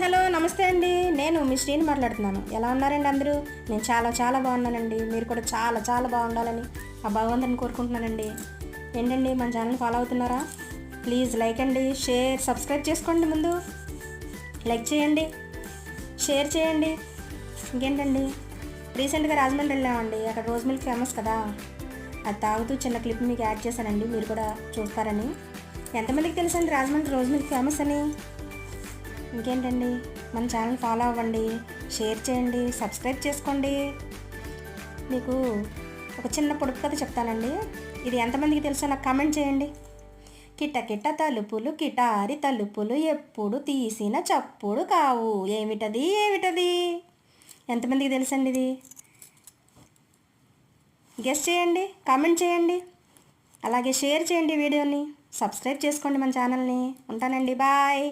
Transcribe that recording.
Hello నమస్తే అండి. నేను మీ శ్రీని మాట్లాడుతున్నాను. ఎలా ఉన్నారండి అందరూ? నేను చాలా బాగున్నానండి. మీరు కూడా చాలా బాగుండాలని ఆ భగవంతుని కోరుకుంటున్నానండి. ఏంటండి మన ఛానల్ ఫాలో అవుతున్నారా? ప్లీజ్ లైక్ అండి, షేర్, సబ్స్క్రైబ్ చేసుకోండి. ముందు లైక్ చేయండి, షేర్ చేయండి. ఇంకేంటండి, రీసెంట్గా రాజమండ్రి వెళ్ళామండి. అక్కడ రోజ్ మిల్క్ ఫేమస్ కదా, అది తాగుతూ చిన్న క్లిప్ మీకు యాడ్ చేశానండి, మీరు కూడా చూస్తారని. ఎంతమందికి తెలుసండి రాజమండ్రి రోజ్ మిల్క్ ఫేమస్ అని? ఇంకేంటండి, మన ఛానల్ ఫాలో అవ్వండి, షేర్ చేయండి, సబ్స్క్రైబ్ చేసుకోండి. మీకు ఒక చిన్న పొడుపు కథ చెప్తానండి. ఇది ఎంతమందికి తెలుసో నాకు కామెంట్ చేయండి. కిట తలుపులు కిటారి తలుపులు ఎప్పుడు తీసిన చప్పుడు కావు, ఏమిటది ఎంతమందికి తెలుసండి ఇది? గెస్ చేయండి, కామెంట్ చేయండి, అలాగే షేర్ చేయండి వీడియోని, సబ్స్క్రైబ్ చేసుకోండి మన ఛానల్ని. ఉంటానండి, బాయ్.